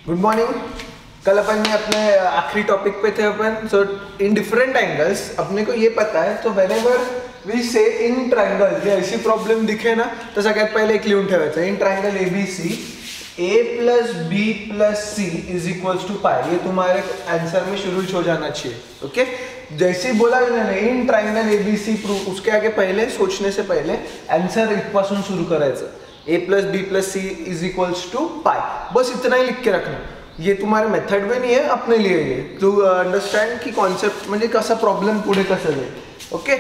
Good morning. कल अपन ने अपने आखिरी टॉपिक पे थे अपन। सो इन डिफरेंट एंगल्स अपने को ये पता है, तो व्हेनेवर वी से इन ट्रायंगल या ऐसी प्रॉब्लेम दिखे ना, तो सगळ्यात पहिले एक लिहून ठेवायचं, in triangle ABC A plus B plus C is equals to pi. ये तुम्हारे आंसर में शुरू हो जाना चाहिए। ओके, जैसे ही बोला मैंने इन ट्रायंगल ABC प्रूव, उसके आगे पहले सोचने से पहले आंसर इथपासून सुरू करायचं। A plus B plus C is equals to pi, बस इतना ही लिख के रखना। ये तुम्हारे मेथड में नहीं है, अपने लिए ये टू अंडरस्टैंड की कॉन्सेप्ट म्हणजे कसा प्रॉब्लम पुढे कसं जाईल। Okay,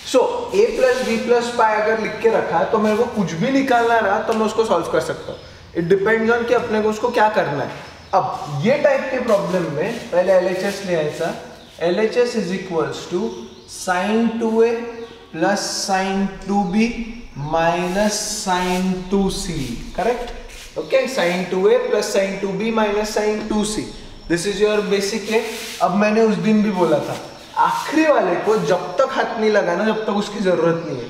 so A plus B plus pi अगर लिख के रखा तो मेरे को कुछ भी निकालना रहा तो मैं उसको सॉल्व कर सकता हूँ। इट डिपेंड्स ऑन कि अपने को उसको क्या करना है। अब ये टाइप के प्रॉब्लम में पहले LHS लिहायचा। LHS is equals to sin 2A plus sin 2B minus sin 2C, correct? Okay, sin 2A plus sin 2B minus sin 2C, this is your basic है। अब मैंने उस दिन भी बोला था, आखिरी वाले को जब तक हाथ नहीं लगाना जब तक उसकी जरूरत नहीं है।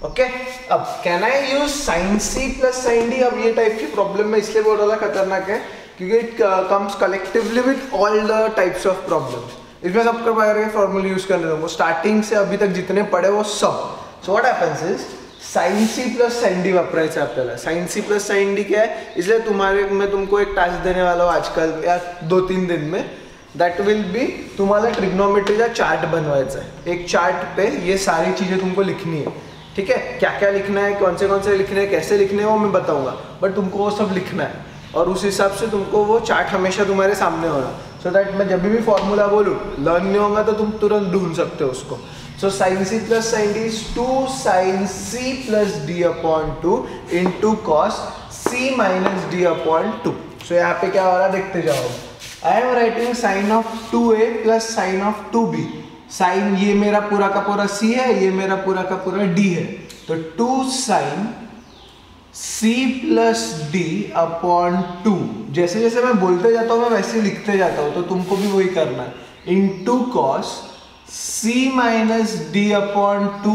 ओके, अब can I use sin C plus sin D? अब ये टाइप की प्रॉब्लम में इसलिए बोल रहा था खतरनाक है क्योंकि it comes collectively with all the types of problems. इसमें सबके बारे में फॉर्मूला यूज करने दो, वो स्टार्टिंग से अभी तक जितने पढ़े वो सब। So what happens is sin C plus sin D वापरायचं आपल्याला। sin C plus sin D क्या है, इसलिए मैं तुमको एक टास्क देने वाला हूँ आजकल या 2-3 दिन में। दैट विल बी, तुम्हाला ट्रिग्नोमेट्री का चार्ट बनवायचा है। एक चार्ट पे ये सारी चीजें तुमको लिखनी है, ठीक है? क्या क्या लिखना है, कौन से लिखने हैं, कैसे लिखने हैं वो मैं बताऊंगा, बट तुमको वो सब लिखना है और उस हिसाब से तुमको वो चार्ट हमेशा तुम्हारे सामने होना, सो दैट मैं जब भी फॉर्मूला बोलूँ लर्न नहीं होगा तो तुम तुरंत ढूंढ सकते हो उसको। So sin C plus sin D is 2 sin C plus D upon 2 into cos C minus D upon 2। So यहाँ पे क्या हो रहा है देखते जाओ। I am writing sine of 2A plus sine of 2B। Sine ये मेरा पूरा का पूरा C है, ये मेरा पूरा का पूरा D है, तो 2 sine C plus D upon 2। जैसे जैसे मैं बोलते जाता हूँ मैं वैसे लिखते जाता हूँ, तो तुमको भी वही करना है। Into cos C minus D upon 2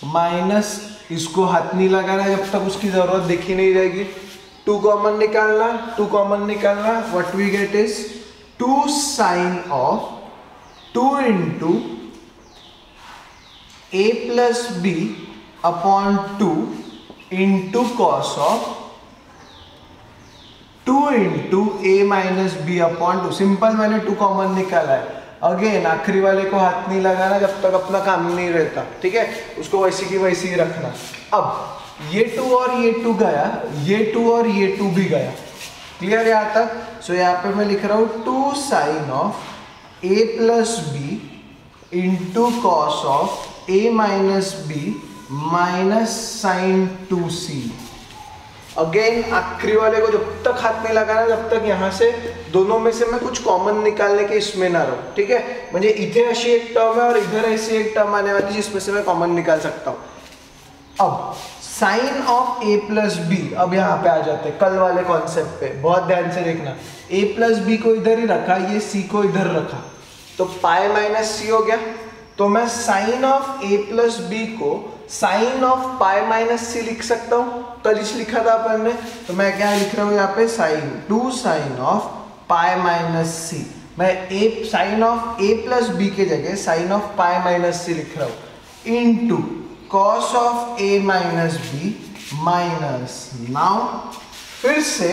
minus, इसको हाथ नहीं लगाना जब तक उसकी जरूरत दिखी नहीं जाएगी। 2 कॉमन निकालना, what we get is 2 sine of 2 into A plus B upon 2 into cos of 2 into A minus B upon 2। Simple, मैंने 2 कॉमन निकाला है। अगेन आखिरी वाले को हाथ नहीं लगाना जब तक अपना काम नहीं रहता, ठीक है? उसको वैसी की वैसी ही रखना। अब ये 2 और ये 2 गया, ये 2 और ये 2 भी गया। क्लियर है यहाँ तक? सो यहाँ पे मैं लिख रहा हूँ 2 sine of A plus B into cos of A minus B minus sine 2C। Again आखिरी वाले को जब तक हाथ नहीं लगाना जब तक यहाँ से दोनों में से मैं कुछ कॉमन निकालने के इसमें ना रहूं, ठीक है? म्हणजे इथे अशी एक टर्म है और इधर ऐसी एक टर्म आने वाली जिसमें से मैं कॉमन निकाल सकता हूँ। अब sine of A plus B, अब यहाँ पे आ जाते हैं कल वाले कॉन्सेप्ट पे, बहुत ध्यान से देखना। A प्लस बी को इधर ही रखा, ये C को इधर रखा, तो पाई माइनस C हो गया। तो मैं sine of A plus B को sine of pi minus C लिख सकता हूँ, कल इस लिखा था अपन ने। तो मैं क्या लिख रहा हूँ यहाँ पे, sine 2 sine of pi minus C। मैं sine of A plus B के जगह sine of pi minus C लिख रहा हूँ into cos of A minus B minus. Now फिर से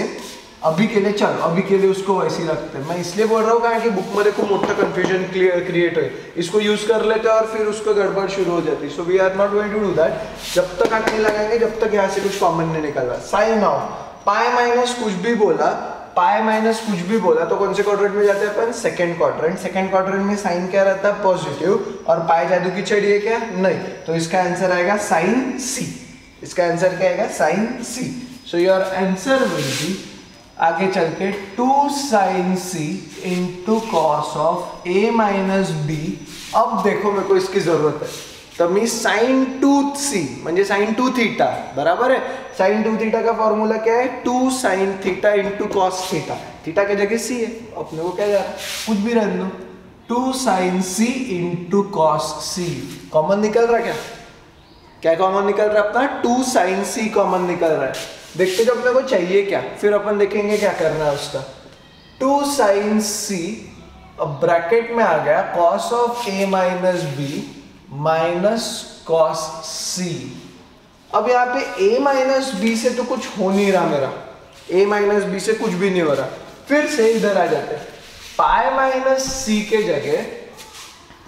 अभी के लिए चलो, अभी के लिए उसको वैसे ही रखते हैं। मैं इसलिए बोल रहा हूँ कारण कि बुक में खूब मोटा कंफ्यूजन क्रिएट हो, इसको यूज कर लेते हैं और फिर उसको गड़बड़ शुरू हो जाती है। So we are not going to do that. जब तक हाथ नहीं लगाएंगे जब तक यहाँ से कुछ कॉमन नहीं निकलता। साइन ऑफ पाई माइनस कुछ भी बोला, तो कौन से क्वाड्रेंट में जाते हैं अपन? Second quadrant. सेकंड क्वाड्रेंट में साइन क्या रहता है? पॉजिटिव, और पाई जादू की छड़ी है क्या? नहीं, तो इसका आंसर आएगा साइन C। इसका आंसर क्या आएगा? Sine C। So your answer will be, आगे चल के 2 sine C into cos of A minus B. अब देखो मेरे को इसकी जरूरत है, तो मी साइन 2C म्हणजे साइन 2 थीटा, बराबर है? साइन 2 थीटा का फॉर्मूला क्या है? 2 sine theta into cos theta. Theta की जगह C है, अपने को क्या जा रहा है? कुछ भी रहने दो। 2 sine C into cos C। Common निकल रहा क्या कॉमन निकल रहा है अपना? 2 साइन C कॉमन निकल रहा है। देखते जो अपने को चाहिए क्या, फिर अपन देखेंगे क्या करना है उसका। 2 sin c, अब ब्रैकेट में आ गया cos of a minus B minus cos c। अब यहाँ पे a माइनस बी से तो कुछ हो नहीं रहा मेरा, a माइनस बी से कुछ भी नहीं हो रहा, फिर से इधर आ जाते हैं। पाई माइनस सी के जगह,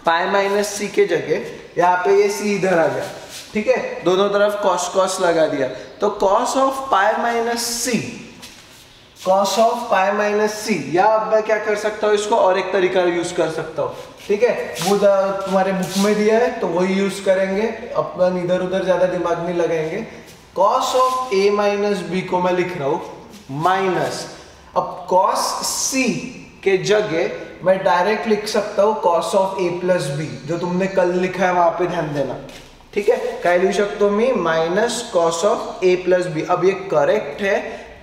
पाई माइनस सी के जगह यहाँ पे ये c इधर आ गया, ठीक है, दोनों तरफ cos cos लगा दिया, तो cos of pi minus C, cos of pi minus C, या अब मैं क्या कर सकता हूँ इसको और एक तरीका यूज कर सकता हूँ, ठीक है, वो तुम्हारे बुक में दिया है तो वही यूज करेंगे, अपन इधर उधर ज्यादा दिमाग नहीं लगाएंगे। cos of a minus B को मैं लिख रहा हूँ माइनस, अब cos c के जगह मैं डायरेक्ट लिख सकता हूँ cos of a plus B, जो तुमने कल लिखा है वहां पे ध्यान देना, ठीक है, काय लिखू शकतो मी minus cos of a plus B. अब ये करेक्ट है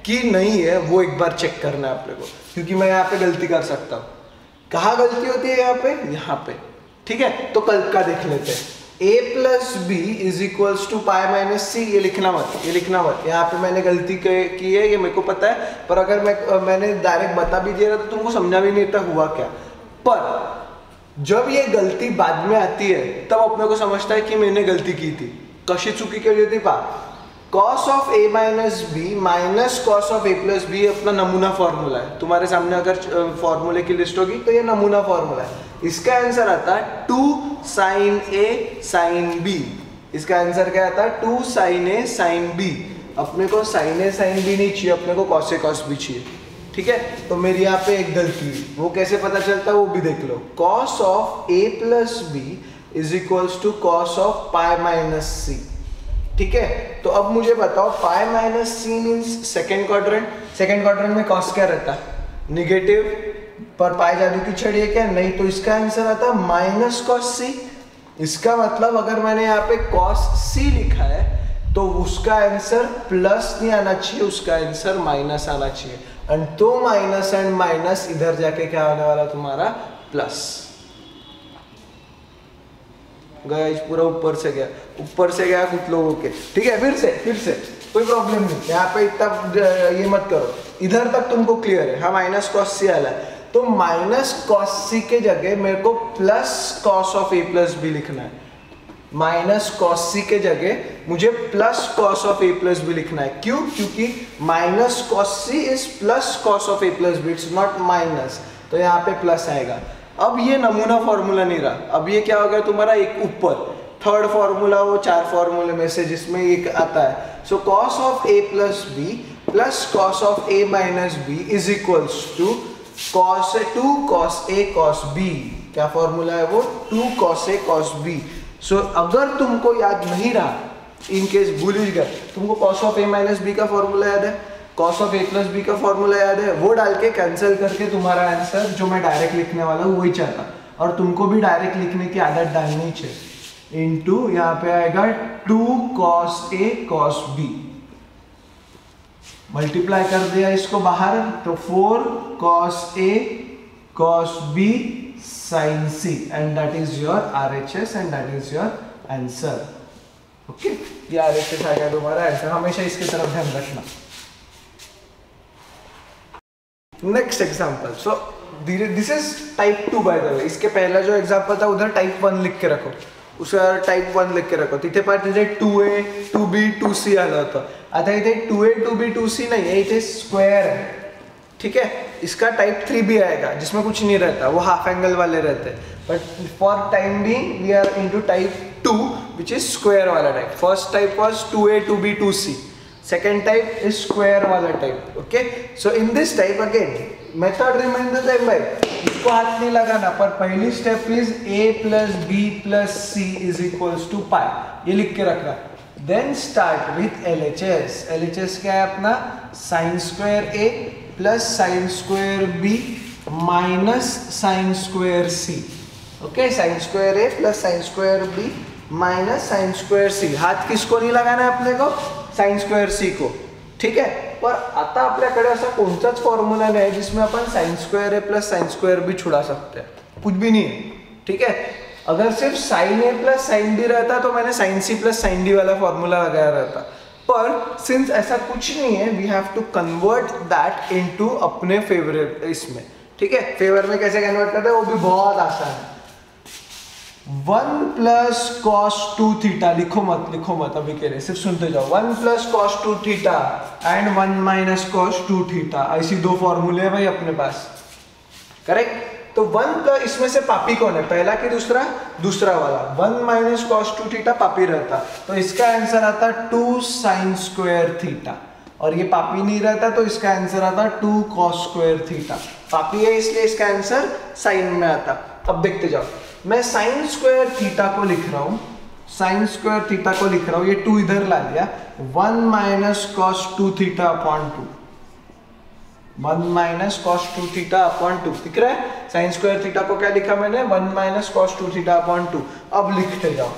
कि नहीं है वो एक बार चेक करना है अपने को, क्योंकि मैं यहाँ पे गलती कर सकता हूँ। कहाँ गलती होती है यहाँ पे, ठीक है, तो कल का देख लेते हैं। a plus B is equals to pi minus C, ये लिखना मत, यहाँ पे मैंने गलती की है, ये मेरे को पता है, पर अगर मैंने डायरेक्ट बता भी दिया तो तुमको समझा भी नहीं था हुआ क्या। पर जब ये गलती बाद में आती है तब अपने को समझता है कि मैंने गलती की थी, कशी चुकी केली होती पा। cos of a minus B minus cos of a plus B अपना नमूना फॉर्मूला है, तुम्हारे सामने अगर फॉर्मूले की लिस्ट होगी तो ये नमूना फॉर्मूला है। इसका आंसर आता है 2 sin a sin b, इसका आंसर क्या आता है 2 sin a sin b। अपने को sin a sin b नहीं चाहिए, अपने को cos a cos b चाहिए, ठीक है, तो मेरी यहाँ पे एक गलती हुई, वो कैसे पता चलता है वो भी देख लो। cos of a plus B is equals to cos of pi minus C, ठीक है, तो अब मुझे बताओ pi minus C means second quadrant, second quadrant में cos क्या रहता है निगेटिव, पर पाई जादू की छड़ी है क्या, नहीं, तो इसका आंसर आता है माइनस cos सी। इसका मतलब अगर मैंने यहाँ पे cos सी लिखा है तो उसका आंसर प्लस नहीं आना चाहिए, उसका आंसर माइनस आना चाहिए, एंड तो माइनस एंड माइनस इधर जाके क्या होने वाला तुम्हारा प्लस। गाइस पूरा ऊपर से गया कुछ लोगों के, ठीक है, फिर से कोई प्रॉब्लम नहीं, यहाँ पे इतना ये मत करो, इधर तक तुमको क्लियर है। हाँ, माइनस cos सी आला है, तो माइनस cos सी के जगह मेरे को plus cos of a plus B लिखना है। माइनस cos सी के जगह मुझे plus cos of a plus B लिखना है, क्यों, क्योंकि minus cos C is plus cos of a plus B, it's not minus, तो यहाँ पे प्लस आएगा। अब ये नमूना फॉर्मूला नहीं रहा, अब ये क्या हो गया तुम्हारा एक ऊपर थर्ड फॉर्मूला, वो 4 फॉर्मूले में से जिसमें एक आता है। So cos of a plus B plus cos of a minus B is equals to two cos a cos b, क्या फॉर्मूला है वो 2 cos a cos b। सो अगर तुमको याद नहीं रहा, इन केस भूल ही गए, तुमको cos of a minus B का फॉर्मूला याद है, cos of a plus B का फॉर्मूला याद है, वो डाल के कैंसिल करके तुम्हारा आंसर जो मैं डायरेक्ट लिखने वाला हूँ वही चाहता, और तुमको भी डायरेक्ट लिखने की आदत डालनी चाहिए। इनटू यहाँ पे आएगा 2 cos a cos b, multiply कर दिया इसको बाहर, तो 4 cos a cos b sin c, and that is your RHS and that is your answer. Okay, ये RHS आ गया तुम्हारा आंसर, हमेशा इसकी तरफ ध्यान रखना। Next example, so this is type 2 bye the वे, इसके पहला जो एग्जाम्पल था उधर टाइप 1 लिख के रखो, उसका टाइप 1 लिख के रखो, तिथे पाठ तिथे 2a 2b 2c आला होता, आता इथे 2a 2b 2c नहीं है, इथे स्क्वायर है, ठीक है, इसका टाइप 3 भी आएगा जिसमें कुछ नहीं रहता, वो हाफ एंगल वाले रहते हैं, but for time being we are into type 2 which is square वाला type. First type was 2a 2b 2c, second type is square वाला type, okay? So in this type again method remain the same भाई, इसको हाथ नहीं लगाना, पर पहली step is a plus b plus c is equals to pi, ये लिख के रखना। Then start with LHS, LHS क्या है अपना sine square a plus sine square b minus sine square c, okay, sine square a plus sine square b minus sine square c, हाथ किसको नहीं लगाना है अपने को, साइन स्क्वायर सी को, ठीक है। पर आता आपल्याकडे असा कोणताच फॉर्म्युला नाही जिसमें अपन साइन स्क्वायर ए प्लस साइन स्क्वायर भी छुड़ा सकते हैं, कुछ भी नहीं है, ठीक है। अगर सिर्फ sine A plus sine D रहता तो मैंने sine C plus sine D वाला फॉर्मूला लगाया रहता, पर सिंस ऐसा कुछ नहीं है, we have to convert that into अपने फेवरेट इसमें, ठीक है। फेवर में कैसे कन्वर्ट करते हैं वो भी बहुत आसान है। 1 प्लस कॉस 2 थीटा, लिखो मत अभी के लिए, सिर्फ सुनते जाओ। 1 plus cos 2 theta and 1 minus cos 2 theta, ऐसी दो फॉर्मूले है भाई अपने पास, करेक्ट। तो 1 प्लस, इसमें से पापी कौन है, पहला कि दूसरा, दूसरा वाला। 1 माइनस कॉस 2 थीटा पापी रहता, तो इसका आंसर आता 2 साइन स्क्वायर थीटा, और ये पापी नहीं रहता तो इसका आंसर आता 2 कॉस स्क्वायर थीटा। पापी है इसलिए इसका आंसर साइन में आता। अब देखते जाओ, मैं साइन स्क्वायर थीटा को लिख रहा हूं, साइन स्क्वायर थीटा को लिख रहा हूं, ये 2 इधर ला लिया, 1 minus cos 2 theta upon 2, 1 minus cos 2 theta upon 2, दिख रहा है। साइन स्क्वायर थीटा को क्या लिखा मैंने, 1 माइनस कॉस 2 थीटा अपॉन 2। अब लिखते जाओ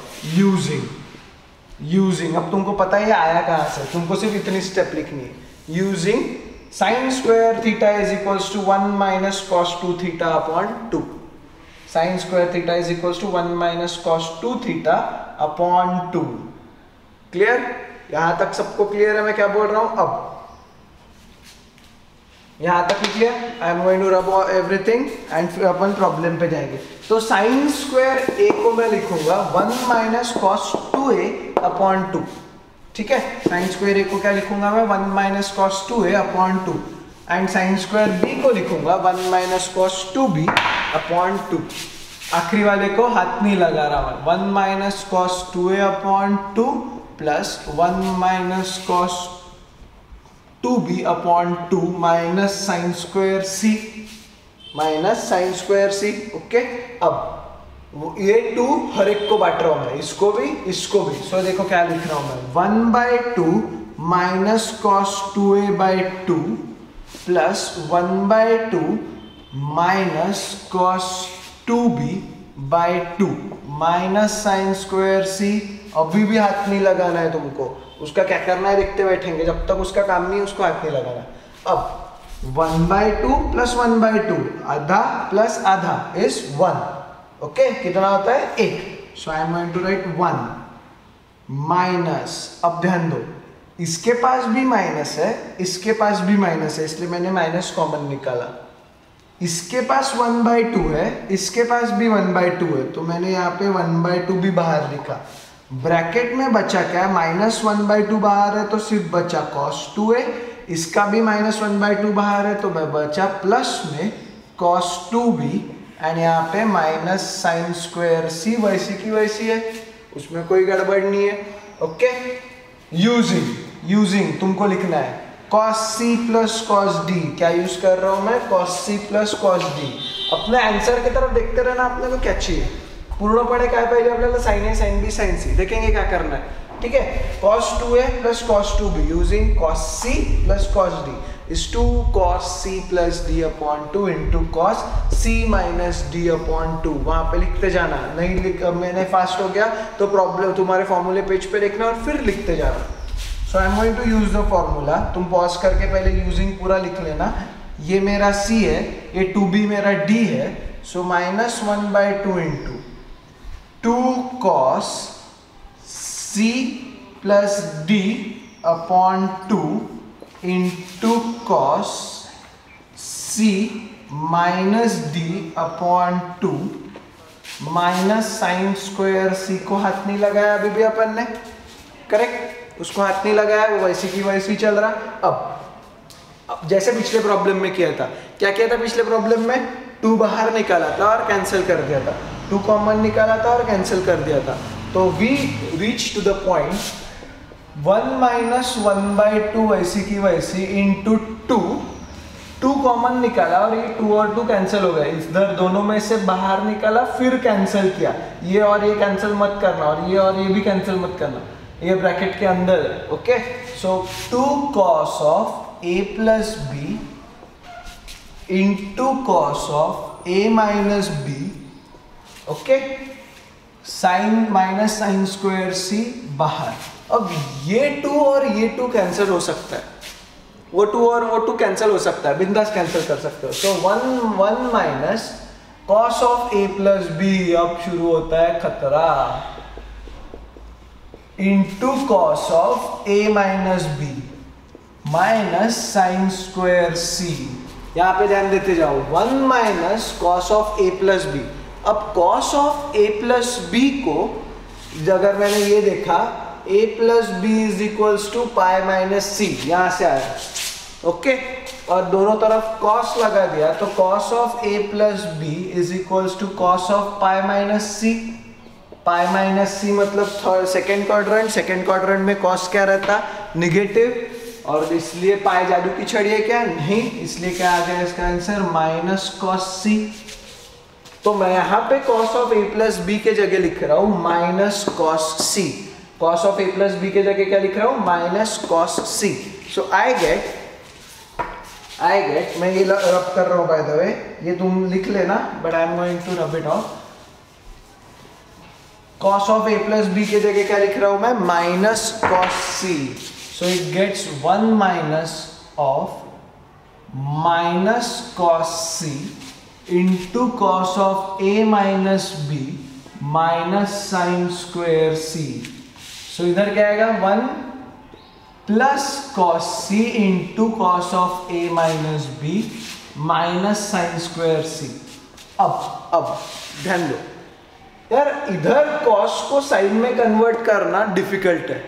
यूजिंग, अब तुमको पता है ये आया कहां से, तुमको सिर्फ इतनी स्टेप लिखनी है। Using sine square theta is equals to 1 minus cos 2 theta upon 2। Sine square theta is equals to 1 minus cos 2 theta upon 2। Clear, यहां तक सबको क्लियर है मैं क्या बोल रहा हूं। अब यहां तक लिखिए, I am going to rub everything and फिर अपन प्रॉब्लम पे जाएंगे। तो साइन स्क्वायर ए को मैं लिखूंगा 1 माइनस कॉस 2a अपॉन 2, ठीक है। साइन स्क्वायर ए को क्या लिखूंगा मैं, 1 minus cos 2a upon 2, and sine square B को लिखूंगा 1 माइनस कॉस 2b अपॉन 2। आखिरी वाले को हाथ नहीं लगा रहा मैं, 1 minus cos 2a upon 2 plus 1 minus cos 2b upon 2 minus sine square c, minus sine square c, okay. अब ये 2 हर एक को बांट रहा हूं मैं, इसको भी इसको भी। सो देखो क्या लिख रहा हूं मैं, 1/2 minus cos 2a by 2 plus 1/2 minus cos 2b by 2 minus sine square c। अभी भी हाथ नहीं लगाना है तुमको, उसका क्या करना है देखते बैठेंगे, जब तक उसका काम नहीं उसको हाथ नहीं लगाना। अब 1/2 प्लस 1/2, आधा प्लस आधा इज 1, ओके। कितना होता है 8। So I am going to write 1 minus, अब ध्यान दो इसके पास भी माइनस है, इसके पास भी माइनस है, इसलिए मैंने माइनस कॉमन निकाला। इसके पास 1/2 है, इसके पास भी 1/2 है, तो मैंने यहाँ पे 1/2 भी बाहर लिखा। ब्रैकेट में बचा क्या, माइनस 1/2 बाहर है तो सिर्फ बचा cos 2a, इसका भी माइनस 1/2 बाहर है तो बचा प्लस में cos 2b, एंड यहाँ पे माइनस साइन स्क्वायर c, वैसी की वैसी है, उसमें कोई गड़बड़ नहीं है, ओके। यूजिंग तुमको लिखना है cos c plus cos d, क्या यूज कर रहा हूं मैं, cos c plus cos d। अपने आंसर की तरफ देखते रहना, अपने को क्या चाहिए, पूर्ण पड़े काय पाहिजे आपल्याला, साइन ए साइन बी साइन सी, देखेंगे क्या करना है, ठीक है। cos 2a plus cos 2b using cos c plus cos d is 2 cos c plus d upon 2 into cos c minus d upon 2। वहां पे लिखते जाना, नहीं लिख मैंने फास्ट हो गया तो प्रॉब्लम तुम्हारे फॉर्मूले पेज पे लिखना और फिर लिखते जाना। So I am going to use the formula, तुम पॉज करके पहले यूजिंग पूरा लिख लेना। ये मेरा c है, ये 2b मेरा d है, so minus 1/2 into 2 cos c plus d upon 2 into cos c minus d upon 2 minus sine square c को हाथ नहीं लगाया अभी भी अपन ने, करेक्ट, उसको हाथ नहीं लगाया, वो वैसी की वैसी चल रहा। अब जैसे पिछले प्रॉब्लम में किया था, क्या किया था पिछले प्रॉब्लम में, 2 बाहर निकाला था और कैंसिल कर दिया था, 2 कॉमन निकाला था और कैंसिल कर दिया था। तो we reach to the point 1 minus 1/2 वैसी की वैसी इंटू 2 कॉमन निकाला और ये 2 और 2 कैंसिल हो गए, इधर दोनों में से बाहर निकाला फिर कैंसिल किया, ये और ये कैंसिल मत करना और ये भी कैंसिल मत करना, ये ब्रैकेट के अंदर है, okay. So 2 cos of a plus b into cos of a minus b, okay, sine minus sine square c बाहर। अब ये 2 और ये 2 कैंसिल हो सकता है, वो 2 और वो 2 कैंसिल हो सकता है, बिंदास कैंसिल कर सकते हो। So 1 minus cos of a plus b, अब शुरू होता है खतरा। Into cos of A minus B minus sine square C. यहाँ पे ध्यान देते जाओ, 1 minus cos of A plus B. अब cos of A plus B को अगर मैंने ये देखा, a plus B is equals to pi minus C, यहां से आया, ओके। और दोनों तरफ कॉस लगा दिया तो cos of a plus B is equals to cos of pi minus C. Pi minus C मतलब सेकेंड क्वाड्रेंट, सेकेंड क्वाड्रेंट में कॉस क्या रहता, निगेटिव, और इसलिए पाई जादू की छड़ी है क्या, नहीं, इसलिए क्या आ गया इसका आंसर माइनस कॉस सी। तो मैं यहाँ पे cos of A plus B के जगह लिख रहा हूँ minus cos C. Cos of A plus B के जगह क्या लिख रहा हूँ, minus cos C. So I get, मैं ये रब कर रहा हूँ बाय द वे, ये तुम लिख लेना, but I am going to rub it off. Cos of A plus B के जगह क्या लिख रहा हूँ मैं, minus cos C. So it gets 1 minus of minus cos C into cos of A minus B minus sine square C. So इधर क्या आएगा, 1 plus cos C into cos of A minus B minus sine square C. अब ध्यान दो यार, इधर cos को sign में कन्वर्ट करना डिफिकल्ट है,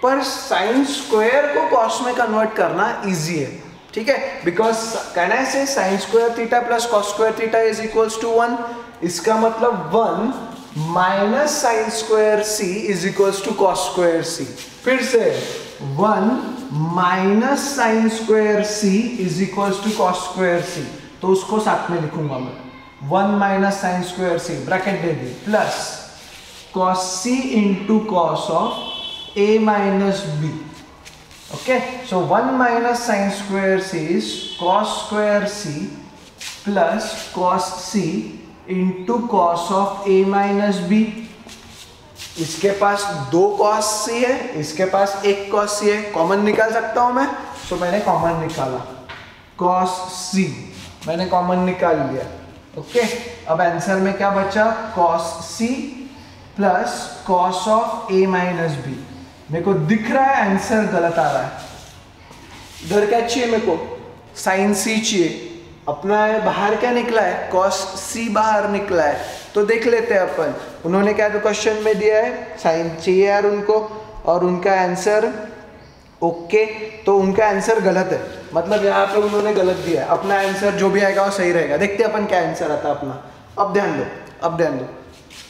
पर साइन स्क्वायर को कॉस में कन्वर्ट करना इजी है, ठीक है। Because can I say sine square theta plus cos square theta is equals to 1। इसका मतलब 1 minus sine square C is equals to cos square C. फिर से 1 minus sine square C is equals to cos square C, तो उसको साथ में लिखूंगा मैं, 1 minus sine square C bracket दे दी plus cos C into cos of a minus b. Okay, so 1 minus sin square c is cos square c plus cos c into cos of a minus b. इसके पास 2 cos c है, इसके पास 1 cos c है, common निकाल सकता हूं मैं, तो मैंने कॉमन निकाला, cos c मैंने कॉमन निकाल लिया, ओके। अब आंसर में क्या बचा, cos c plus cos of a minus b। मेरे को दिख रहा है आंसर गलत आ रहा है, इधर क्या चाहिए मेरे को, साइन सी चाहिए, अपना बाहर क्या निकला है, कॉस सी बाहर निकला है। तो देख लेते हैं अपन, उन्होंने क्या तो क्वेश्चन में दिया है साइन चाहिए यार उनको, और उनका आंसर ओके, तो उनका आंसर गलत है, मतलब यहाँ पे उन्होंने गलत दिया है। अपना आंसर जो भी आएगा वो सही रहेगा। देखते हैं अपन क्या आंसर आता है अपना। अब ध्यान दो,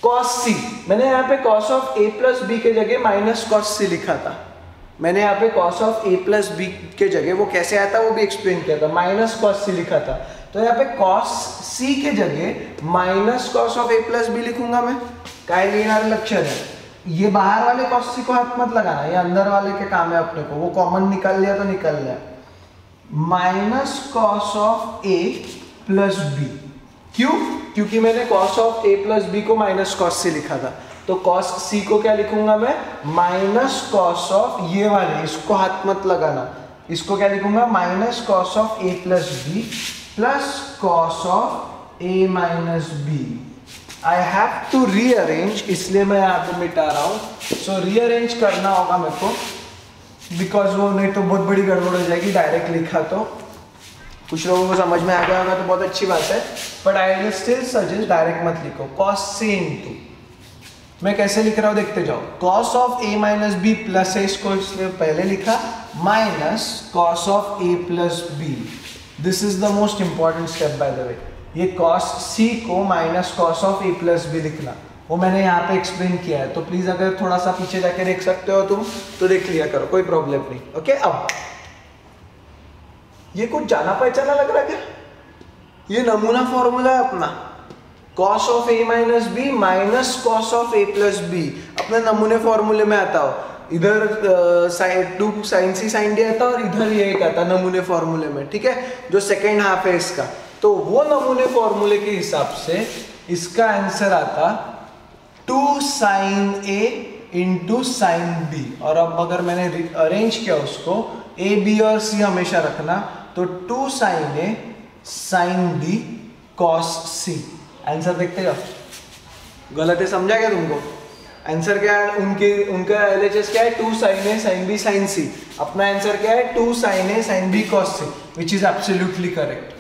cos c, मैंने यहाँ पे cos of a plus B के जगह माइनस cos c लिखा था। मैंने यहाँ पे cos of a plus B के जगह वो कैसे आया था वो भी एक्सप्लेन किया था, माइनस cos c लिखा था। तो यहाँ पे cos c के जगह minus cos of a plus B लिखूंगा मैं। काय लिखना लक्षण है, ये बाहर वाले cos c को हाथ मत लगाना, ये अंदर वाले के काम है अपने को, वो कॉमन निकाल लिया तो निकल लिया। Minus cos of a plus B, क्यों? क्योंकि मैंने cos of a plus B को माइनस cos c लिखा था, तो cos c को क्या लिखूंगा मैं, माइनस cos ऑफ ये वाले, इसको हाथ मत लगाना, इसको क्या लिखूंगा, minus cos of a plus B plus cos of a minus B. I have to rearrange, इसलिए मैं यहाँ पे मिटा रहा हूँ। सो रीअरेंज करना होगा मेरे को, बिकॉज वो नहीं तो बहुत बड़ी गड़बड़ हो जाएगी डायरेक्ट लिखा तो। कुछ लोगों को समझ में आ गया होगा तो बहुत अच्छी बात है, but I will still suggest direct मत लिखो। cos c इंटू, मैं कैसे लिख रहा हूँ देखते जाओ, cos of a minus B plus है, इसको इसलिए पहले लिखा, माइनस cos of a plus B. This is the most important step by the way, ये cos c को minus cos of a plus B लिखना, वो मैंने यहाँ पे एक्सप्लेन किया है, तो प्लीज अगर थोड़ा सा पीछे जाके देख सकते हो तुम तो देख लिया करो, कोई प्रॉब्लम नहीं, ओके। अब ये कुछ जाना पहचाना लग रहा है क्या, ये नमूना फॉर्मूला है अपना, cos of a minus B minus cos of a plus B, अपने नमूने फॉर्मूले में आता हो। इधर two sine C sine D आता और इधर ये एक आता नमूने फॉर्मूले में, ठीक है, जो सेकेंड हाफ है इसका। तो वो नमूने फॉर्मूले के हिसाब से इसका आंसर आता 2 sine a into sine B, और अब अगर मैंने अरेंज किया उसको, a b और c हमेशा रखना, तो 2 sine a sine b cos c। Answer देखते जाओ, गलत है समझा क्या तुमको? आंसर क्या है उनका LHS क्या है 2 sin A sin B sin C। अपना आंसर क्या है 2 sin A sin B cos C, which is absolutely correct,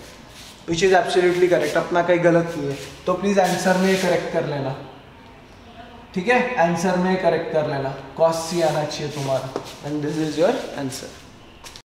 which is absolutely correct. अपना कहीं गलत नहीं है, तो प्लीज आंसर में करेक्ट कर लेना, ठीक है। आंसर में करेक्ट कर लेना, cos C आना चाहिए तुम्हारा, and this is your answer.